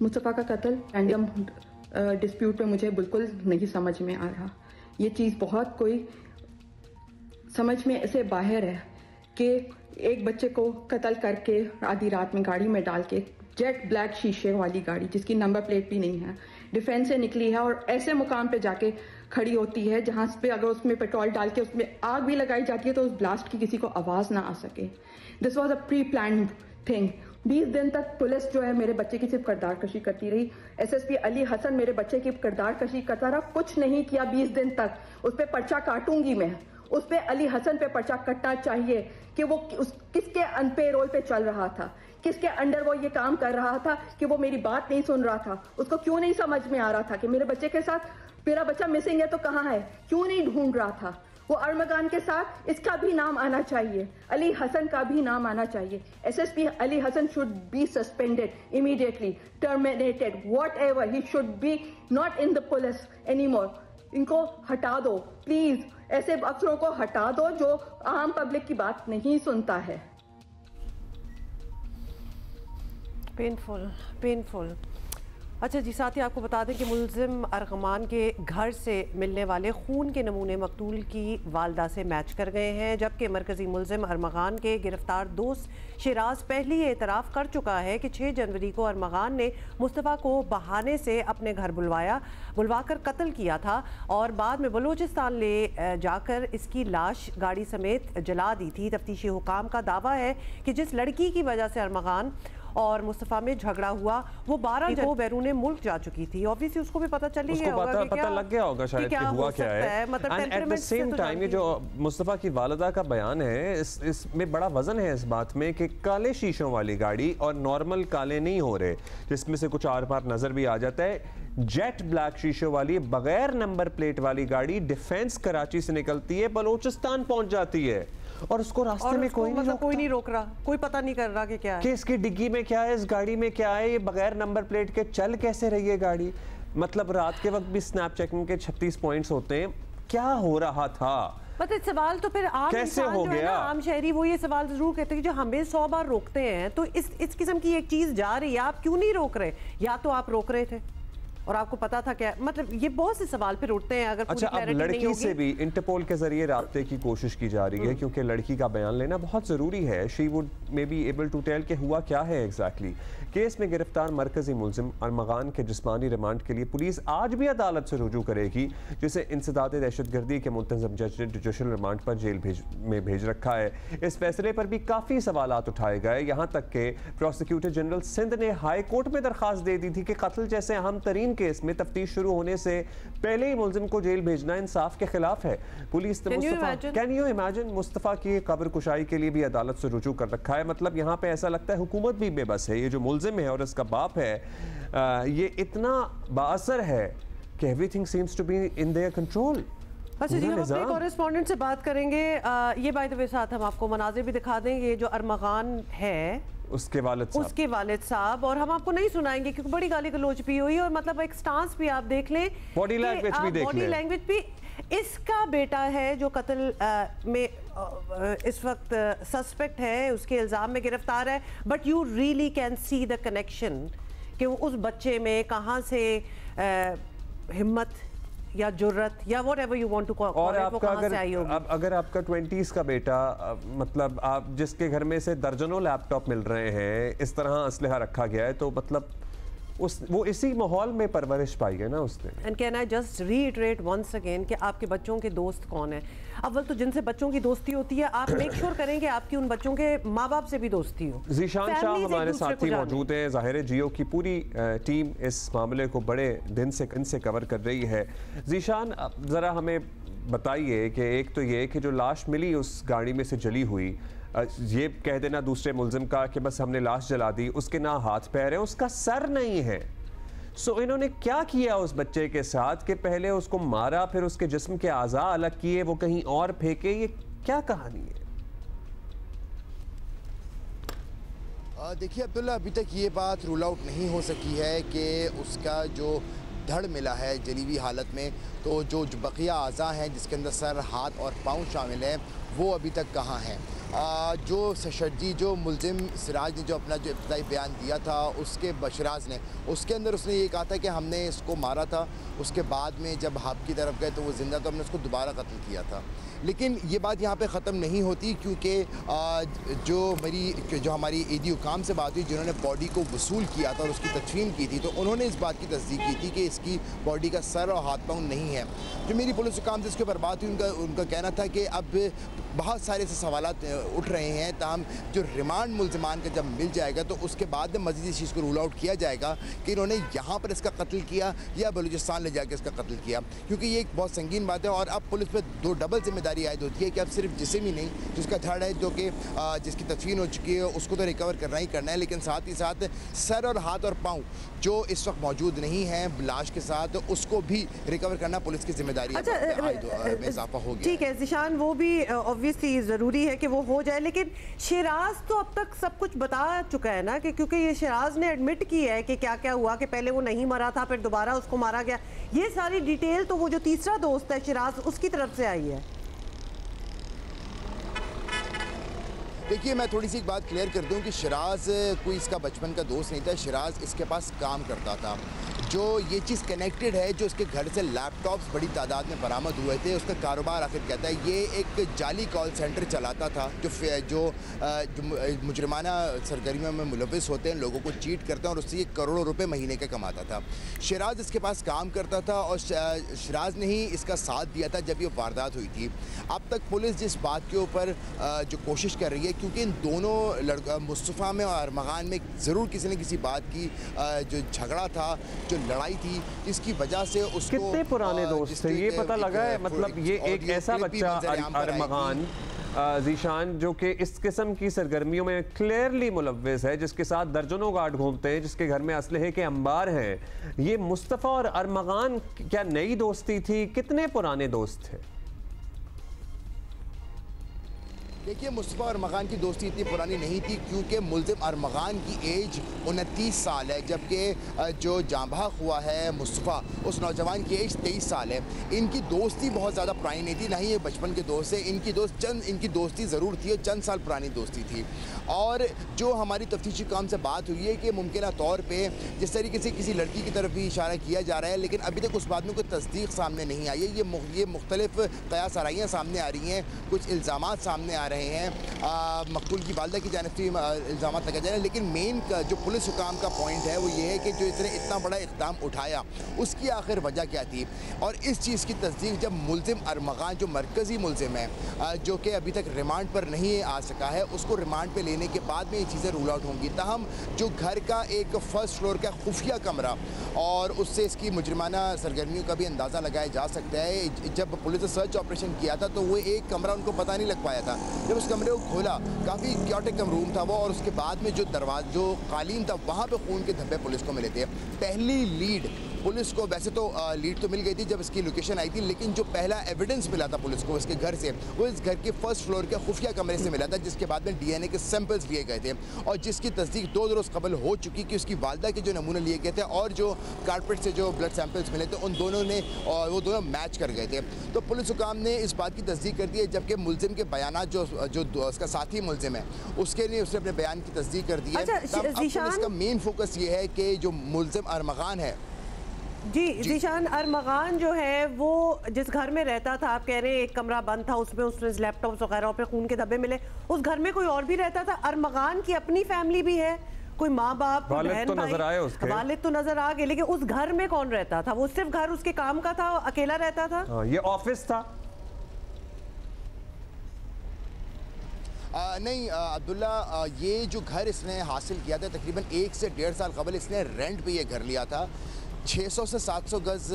मुस्तफ़ा का कत्ल random dispute में मुझे बिल्कुल नहीं समझ में आ रहा। ये चीज़ बहुत कोई समझ में ऐसे बाहर है कि एक बच्चे को कत्ल करके आधी रात में गाड़ी में डाल के, जेट ब्लैक शीशे वाली गाड़ी जिसकी नंबर प्लेट भी नहीं है, डिफेंस से निकली है और ऐसे मुकाम पे जाके खड़ी होती है जहां पे अगर उसमें पेट्रोल डाल के उसमें आग भी लगाई जाती है तो उस ब्लास्ट की किसी को आवाज़ ना आ सके। This was a pre plan thing. 20 दिन तक पुलिस जो है मेरे बच्चे की सिर्फ किरदार कशी करती रही। एसएसपी अली हसन मेरे बच्चे की किरदार कशी करता रहा, कुछ नहीं किया 20 दिन तक। उस पर पर्चा काटूंगी मैं, उस पर अली हसन पे पर्चा कटना चाहिए कि वो किसके अनपेरोल पे चल रहा था, किसके अंडर वो ये काम कर रहा था कि वो मेरी बात नहीं सुन रहा था। उसको क्यों नहीं समझ में आ रहा था कि मेरे बच्चे के साथ मेरा बच्चा मिसिंग है तो कहाँ है, क्यों नहीं ढूंढ रहा था। वो अरमगान के साथ इसका भी नाम आना चाहिए, अली हसन का भी नाम आना चाहिए। SSP Ali Hasan should be suspended immediately, terminated, whatever, he should be not in the police anymore. इनको हटा दो प्लीज, ऐसे अफसरों को हटा दो जो आम पब्लिक की बात नहीं सुनता है। पेनफुल। अच्छा जी, साथ ही आपको बता दें कि मुल्जिम अरगमान के घर से मिलने वाले खून के नमूने मकतूल की वालदा से मैच कर गए हैं, जबकि मरकजी मुल्जिम अरमगान के गिरफ्तार दोस्त शिराज पहले ही एतराफ़ कर चुका है कि 6 जनवरी को अरमगान ने मुस्तफ़ा को बहाने से अपने घर बुलवाकर कत्ल किया था और बाद में बलूचिस्तान ले जाकर इसकी लाश गाड़ी समेत जला दी थी। तफ्तीशी हुकाम का दावा है कि जिस लड़की की वजह से अरमगान और मुस्तफ़ा में झगड़ा हुआ वो 12 को बैरून मुल्क जा चुकी थी। ऑब्वियसली उसको भी पता चल ही गया होगा, पता लग गया होगा शायद कि हुआ क्या है। मतलब एट द सेम टाइम ये जो मुस्तफ़ा की वालिदा का बयान है, इसमें बड़ा वजन है इस बात में कि काले शीशों वाली गाड़ी और नॉर्मल काले नहीं हो रहे, जिसमें से कुछ आर पार नजर भी आ जाता है। जेट ब्लैक शीशों वाली बगैर नंबर प्लेट वाली गाड़ी डिफेंस कराची से निकलती है, बलूचिस्तान पहुंच जाती है और उसको रास्ते में कोई नहीं रोक रहा, कोई पता नहीं कर रहा कि क्या है, कि इसकी डिग्गी में क्या है, इस गाड़ी में क्या है, ये बगैर नंबर प्लेट के चल कैसे रही है गाड़ी। मतलब रात के वक्त भी स्नैप चेकिंग के 36 पॉइंट्स होते हैं, क्या हो रहा था। मतलब सवाल तो फिर आम कैसे हो गया, आम शहरी वो ये सवाल जरूर कहते हैं कि जो हमें 100 बार रोकते हैं तो इस किस्म की एक चीज जा रही है, आप क्यों नहीं रोक रहे, या तो आप रोक रहे थे और आपको पता था क्या, मतलब ये बहुत से सवाल पे उठते हैं। अगर अच्छा, अब लड़की से भी इंटरपोल के जरिए राब्ते की कोशिश की जा रही है क्योंकि लड़की का बयान लेना बहुत जरूरी है। She would may be able to tell कि हुआ क्या है एग्जैक्टली। केस में गिरफ्तार मरकजी मुल्जिम अरमगान के जिस्मानी रिमांड के लिए पुलिस आज भी अदालत से रुजू करेगी, जिसे इंसदाद दहशतगर्दी के मुंतज़म जज ने जुडिशल रिमांड पर जेल में भेज रखा है। इस फैसले पर भी काफ़ी सवालात उठाए गए, यहाँ तक के प्रोसिक्यूटर जनरल सिंध ने हाई कोर्ट में दरख्वास्त दे दी थी कि कत्ल जैसे अहम तरीन केस में तफ्तीश शुरू होने से पहले ही मुल्जिम को जेल भेजना इंसाफ के खिलाफ है। पुलिस ने कैन यू इमेजिन मुस्तफ़ा की कब्र कुशाई के लिए भी अदालत से रुजू कर रखा है। मतलब यहाँ पे ऐसा लगता है हुकूमत भी बेबस है। ये जो मुल्जिम है और इसका बाप है, ये इतना बाअसर है कि everything seems to be in their control. अच्छा जी, हम अपने कॉरेस्पॉन्डेंट से बात करेंगे। ये बाय द वे साथ हम आपको मनाज़िर भी दिखा देंगे जो अरमगान है उसके वालिद साहब, और हम आपको नहीं सुनाएंगे क्योंकि बड़ी गाली गलौज भी हुई और मतलब एक स्टांस भी आप देख लें, बॉडी लैंग्वेज भी देख लें। बॉडी लैंग्वेज भी इसका बेटा है जो कत्ल में इस वक्त सस्पेक्ट है, उसके इल्ज़ाम में गिरफ्तार है, but you really can see the connection कि उस बच्चे में कहाँ से हिम्मत या जुर्रत या whatever you want to call it, वो कहां से आई होगी। अगर आपका 20s का बेटा, मतलब आप जिसके घर में से दर्जनों लैपटॉप मिल रहे हैं, इस तरह असलहा रखा गया है, तो मतलब वो इसी माहौल में परवरिश पाई है ना उसने। And can I just reiterate once again कि आपके बच्चों के दोस्त कौन है। अव्वल तो जिनसे बच्चों की दोस्ती होती है, आप मेक श्योर करें कि आपकी उन बच्चों के माँ बाप से भी दोस्ती हो। ज़ीशान शाह हमारे साथी मौजूद हैं। ज़ाहिर जियो की पूरी टीम इस मामले को बड़े दिन से इनसे कवर कर रही है। ज़ीशान, ज़रा हमें बताइए कि एक तो ये कि जो लाश मिली उस गाड़ी में से जली हुई, ये कह देना दूसरे मुल्जिम का कि बस हमने लाश जला दी, उसके ना हाथ पैर है, उसका सर नहीं है। सो इन्होंने क्या किया उस बच्चे के साथ कि पहले उसको मारा, फिर उसके जिस्म के आज़ा अलग किए, वो कहीं और फेंके, ये क्या कहानी है? देखिए अब्दुल्ला, अभी तक ये बात रूल आउट नहीं हो सकी है कि उसका जो धड़ मिला है जली हुई हालत में, तो जो बकिया अज़ा हैं जिसके अंदर सर, हाथ और पाँव शामिल हैं, वो अभी तक कहाँ हैं। जो सशर्जी जो मुलजिम सिराज ने जो अपना जो इब्तदाई बयान दिया था उसके बशराज ने, उसके अंदर उसने ये कहा था कि हमने इसको मारा था, उसके बाद में जब हब की तरफ गए तो वो ज़िंदा, तो हमने उसको दोबारा कत्ल किया था। लेकिन ये बात यहाँ पे ख़त्म नहीं होती, क्योंकि जो हमारी ईदी हुकाम से बात हुई जिन्होंने बॉडी को वसूल किया था और उसकी तदफीन की थी, तो उन्होंने इस बात की तस्दीक की थी कि इसकी बॉडी का सर और हाथ पाँव नहीं है। जो मेरी पुलिस हुकाम से इसके ऊपर बात हुई, उनका कहना था कि अब बहुत सारे ऐसे सवालात उठ रहे हैं, ताहम जो रिमांड मुलजमान का जब मिल जाएगा तो उसके बाद में मज़ीद इस चीज़ को रूल आउट किया जाएगा कि इन्होंने यहाँ पर इसका कत्ल किया या बलूचिस्तान ले जाकर इसका कत्ल किया, क्योंकि ये एक बहुत संगीन बात है। और अब पुलिस पर दो डबल जिम्मेदारी आयद होती है कि अब सिर्फ जिस्म ही नहीं, जिसका धड़ है जो कि जिसकी तदफीन हो चुकी है उसको तो रिकवर करना ही करना है, लेकिन साथ ही साथ सर और हाथ और पाँव जो इस वक्त मौजूद नहीं है लाश के साथ, उसको भी रिकवर करना पुलिस की जिम्मेदारी में इजाफा हो गया। ठीक है ज़ीशान, वो भी ऑब्वियसली ज़रूरी है कि वो हो जाए, लेकिन शिराज तो अब तक सब कुछ बता चुका है ना, कि क्योंकि ये शिराज ने एडमिट की है कि क्या क्या हुआ, कि पहले वो नहीं मरा था, फिर दोबारा उसको मारा गया। ये सारी डिटेल तो वो जो तीसरा दोस्त है शिराज, उसकी तरफ से आई है। देखिए, मैं थोड़ी सी एक बात क्लियर कर दूं कि शिराज कोई इसका बचपन का दोस्त नहीं था, शिराज इसके पास काम करता था। जो ये चीज़ कनेक्टेड है, जो इसके घर से लैपटॉप्स बड़ी तादाद में बरामद हुए थे, उसका कारोबार आखिर कहता है ये एक जाली कॉल सेंटर चलाता था जो मुजरिमाना सरगर्मियों में मुलविस होते हैं, लोगों को चीट करते हैं और उससे ये करोड़ों रुपए महीने का कमाता था। शिराज इसके पास काम करता था और शिराज ने ही इसका साथ दिया था जब ये वारदात हुई थी। अब तक पुलिस जिस बात के ऊपर जो कोशिश कर रही है, क्योंकि इन दोनों मुस्तफ़ा में और अरमगान में ज़रूर किसी न किसी बात की जो झगड़ा था, जो लड़ाई थी, जिसकी वजह से उसको कितने पुराने दोस्त थे ये पता लगा है। मतलब ये एक ऐसा बच्चा अरमगान ज़ीशान जो कि इस किस्म की सरगर्मियों में क्लियरली मुलव्विस है, जिसके साथ दर्जनों गार्ड घूमते हैं, जिसके घर में असलहे के अंबार हैं। ये मुस्तफ़ा और अरमगान क्या नई दोस्ती थी, कितने पुराने दोस्त थे? देखिए, मुस्तफ़ा और अरमगान की दोस्ती इतनी पुरानी नहीं थी, क्योंकि मुलजिम अरमगान की एज 29 साल है, जबकि जो जांबाग हुआ है मुस्तफ़ा, उस नौजवान की एज 23 साल है। इनकी दोस्ती बहुत ज़्यादा पुरानी नहीं थी, ना ही ये बचपन के दोस्त है। इनकी दोस्ती ज़रूर थी और चंद साल पुरानी दोस्ती थी। और जो हमारी तफ्तीशी काम से बात हुई है कि मुमकिन तौर पर जिस तरीके से किसी लड़की की तरफ भी इशारा किया जा रहा है, लेकिन अभी तक उस बात में कोई तस्दीक सामने नहीं आई है। ये मुख्तलिफ क़यास आराइयाँ सामने आ रही हैं, कुछ इल्ज़ामात सामने आ रहे हैं, मकतूल की वालदा की जानिब से इल्ज़ाम लगाए जा रहे हैं, लेकिन मेन जो पुलिस हुकाम का पॉइंट है वो ये है कि जो इसने इतना बड़ा इक़दाम उठाया उसकी आखिर वजह क्या थी। और इस चीज़ की तस्दीक जब मुलजिम अरमगान जो मरकज़ी मुलजिम है, जो कि अभी तक रिमांड पर नहीं आ सका है, उसको रिमांड पर लेने के बाद में ये चीज़ें रूल आउट होंगी। ताहम जो घर का एक फर्स्ट फ्लोर का खुफिया कमरा और उससे इसकी मुजरिमाना सरगर्मियों का भी अंदाज़ा लगाया जा सकता है। जब पुलिस ने सर्च ऑपरेशन किया था तो वो एक कमरा उनको पता नहीं लग पाया था। जब उस कमरे को खोला, काफ़ी क्योटिक रूम था वो, और उसके बाद में जो कालीन था वहाँ पे खून के धब्बे पुलिस को मिले थे। पहली लीड पुलिस को, वैसे तो लीड तो मिल गई थी जब इसकी लोकेशन आई थी, लेकिन जो पहला एविडेंस मिला था पुलिस को इसके घर से, वो इस घर के फर्स्ट फ्लोर के खुफिया कमरे से मिला था, जिसके बाद में DNA के सैंपल्स लिए गए थे और जिसकी तस्दीक 2 रोज़ कबल हो चुकी कि उसकी वालदा के जो नमूने लिए गए थे और जो कारपेट से जो ब्लड सैंपल्स मिले थे उन दोनों ने वो दोनों मैच कर गए थे। तो पुलिस हुकाम ने इस बात की तस्दीक कर दी है, जबकि मुलजिम के बयान जो उसका साथी मुलजिम है उसके लिए उसने अपने बयान की तस्दीक कर दी है। अब पुलिस का मेन फोकस ये है कि जो मुलजिम अरमगान है, जी ज़ीशान, अरमगान जो है वो जिस घर में रहता था, आप कह रहे हैं एक कमरा बंद था, उसमें उसने लैपटॉप्स वगैरह पे खून के धब्बे मिले, उस घर में कोई और भी रहता था? अरमगान की अपनी फैमिली भी है, कोई माँ बाप, बहन तो नजर आए उसके, वालिद तो नजर आ गए, लेकिन उस घर में कौन रहता था? वो सिर्फ घर उसके काम का था, अकेला रहता था? ये ऑफिस था? नहीं अब्दुल्ला, ये जो घर इसने हासिल किया था तकरीबन 1 से 1.5 साल कबल इसने रेंट पे ये घर लिया था। 600 से 700 गज़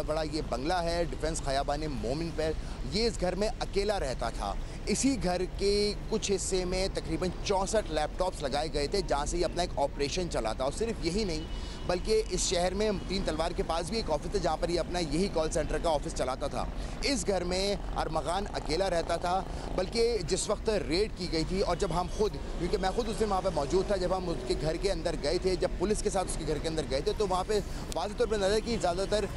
बड़ा ये बंगला है डिफेंस खयाबान मोमिन पर। ये इस घर में अकेला रहता था। इसी घर के कुछ हिस्से में तकरीबन 64 लैपटॉप्स लगाए गए थे जहाँ से ये अपना एक ऑपरेशन चला था। और सिर्फ यही नहीं बल्कि इस शहर में 3 तलवार के पास भी एक ऑफिस है जहाँ पर ये अपना यही कॉल सेंटर का ऑफिस चलाता था। इस घर में अरमगान अकेला रहता था, बल्कि जिस वक्त रेड की गई थी और जब हम खुद, क्योंकि मैं खुद उस दिन वहाँ पर मौजूद था, जब हम उसके घर के अंदर गए थे, जब पुलिस के साथ उसके घर के अंदर गए थे, तो वहाँ पर वाज़ेह तौर पर नज़र कि ज़्यादातर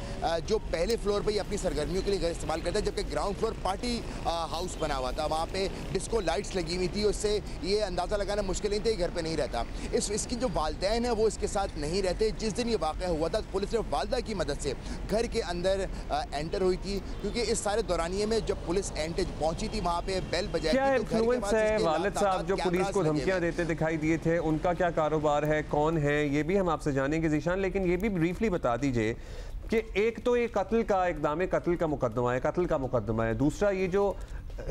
जो पहले फ्लोर पर ये अपनी सरगर्मियों के लिए घर इस्तेमाल करता है, जबकि ग्राउंड फ्लोर पार्टी हाउस बना हुआ था। वहाँ वहाँ पे डिस्को लाइट्स लगी हुई थी, उससे ये अंदाज़ा लगाना मुश्किल नहीं था, घर पे नहीं रहता। इसकी जो वालिदैन है वो इसके साथ नहीं रहते। जिस दिन ये वाक़या हुआ था पुलिस ने वालदा की मदद से घर के अंदर एंटर हुई थी, क्योंकि इस सारे दौरानिये में जब पुलिस पहुंची थी वहाँ पे बेल बजाई क्या थी। इन्फ्लुएंस है वालिद साहब जो पुलिस को धमकियां देते दिखाई दिए थे, उनका क्या कारोबार है, कौन है, ये भी हम आपसे जानेंगे ज़ीशान। लेकिन ये भी ब्रीफली बता दीजिए कि एक तो ये कत्ल का इक़दाम कत्ल का मुकदमा है, दूसरा ये जो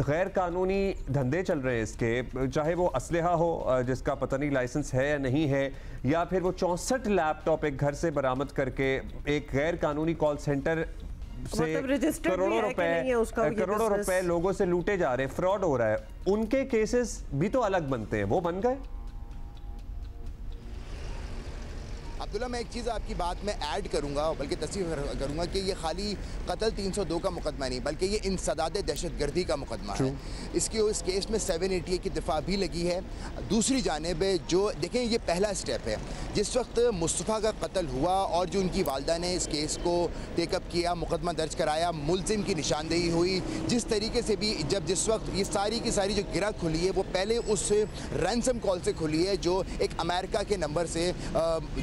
गैर कानूनी धंधे चल रहे हैं इसके, चाहे वो असलहा हो जिसका पता नहीं लाइसेंस है या नहीं है, या फिर वो 64 लैपटॉप एक घर से बरामद करके एक गैर कानूनी कॉल सेंटर से करोड़ों रुपए लोगों से लूटे जा रहे हैं, फ्रॉड हो रहा है, उनके केसेस भी तो अलग बनते हैं, वो बन गए। अब्दुल्ला, मैं एक चीज़ आपकी बात में ऐड करूंगा, बल्कि तस्वीर करूंगा कि ये खाली कत्ल 302 का मुकदमा नहीं, बल्कि ये इंसदाद दहशतगर्दी का मुकदमा है। इस केस में 780 की दफ़ा भी लगी है। दूसरी जानिब जो देखें, ये पहला स्टेप है। जिस वक्त मुस्तफ़ा का कत्ल हुआ और जो उनकी वालदा ने इस केस को टेकअप किया, मुकदमा दर्ज कराया, मुलजिम की निशानदेही हुई, जिस तरीके से भी जिस वक्त ये सारी की सारी जो गिरह खुली है वो पहले उस रैंसम कॉल से खुली है जो एक अमेरिका के नंबर से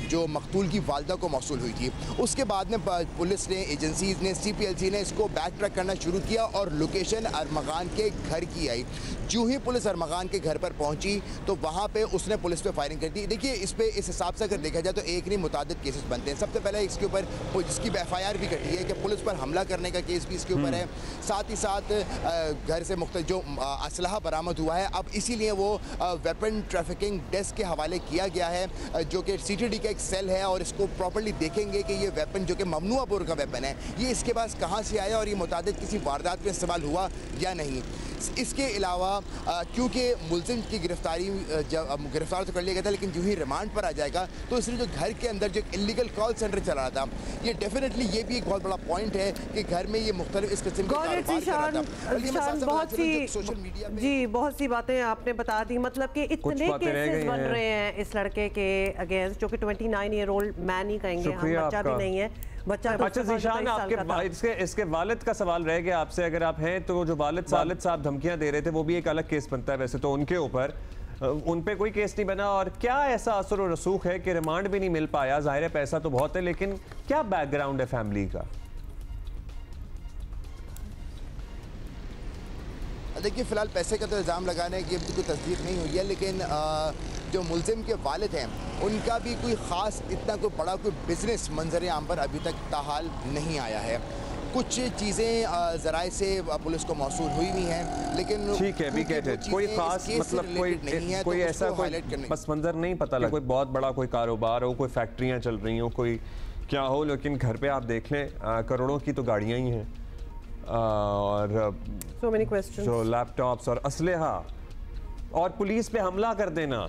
जो मकतूल की वालदा को मौसूल हुई थी। उसके बाद में पुलिस ने, एजेंसीज ने, CPLC ने इसको बैक ट्रैक करना शुरू किया और लोकेशन अरमगान के घर की आई। जो ही पुलिस अरमगान के घर पर पहुंची तो वहां पे उसने पुलिस पे फायरिंग कर दी। देखिए, इस हिसाब से अगर देखा जाए तो एक नहीं मुतादिद केसेस बनते हैं। सबसे पहले इसके ऊपर जिसकी FIR भी कटी है कि पुलिस पर हमला करने का केस भी इसके ऊपर है, साथ ही साथ घर से मुख्तलिफ जो असलहा बरामद हुआ है, अब इसीलिए वो वेपन ट्रैफिकिंग डेस्क के हवाले किया गया है जो कि CTD का एक सेल है, और इसको प्रॉपर्ली देखेंगे कि ये वेपन जो कि ममनुआपुर का वेपन है ये इसके पास कहाँ से आया और ये मुतादिद किसी वारदात में इस्तेमाल हुआ या नहीं। इसके अलावा क्योंकि मुलजिम की गिरफ्तार तो कर लिया गया था, लेकिन जो ही रिमांड पर आ जाएगा तो इसलिए जो घर के अंदर जो इलीगल कॉल सेंटर चला रहा था, ये डेफिनेटली ये भी एक बहुत बड़ा पॉइंट है कि घर में ये मुख्तलिफ इस किस्म बहुत सी बातें आपने बता दी। मतलब कि इतने केसेस बन रहे हैं इस लड़के के अगेंस्ट, जो कि 29 ईयर ओल्ड मैन ही कहेंगे, हम बच्चा भी नहीं है, बच्चा। अच्छा ज़ीशान, आपके इसके वालिद का सवाल रह गया आपसे, अगर आप हैं तो जो वालिद साहब धमकियां दे रहे थे वो भी एक अलग केस बनता है वैसे तो उनके ऊपर, उन पे कोई केस नहीं बना, और क्या ऐसा असर और रसूख है कि रिमांड भी नहीं मिल पाया? जाहिर है पैसा तो बहुत है, लेकिन क्या बैकग्राउंड है फैमिली का? देखिए, फ़िलहाल पैसे का तो इल्ज़ाम लगाने की अभी कोई तस्दीक नहीं हुई है, लेकिन जो मुलजिम के वालिद हैं उनका भी कोई ख़ास इतना कोई बड़ा कोई बिज़नेस मंजर आम पर अभी तक ताहाल नहीं आया है। कुछ चीज़ें ज़राए से पुलिस को मौसूल हुई भी हैं, लेकिन ठीक है, कोई ख़ास मतलब कोई ऐसा बस मंजर नहीं पता लगा, कोई बहुत बड़ा कोई कारोबार हो, कोई फैक्ट्रियाँ चल रही हो, कोई क्या हो, लेकिन घर पे आप देख लें करोड़ों की तो गाड़ियाँ ही हैं और so many questions, जो लैपटॉप्स और असलहा और पुलिस पे हमला कर देना।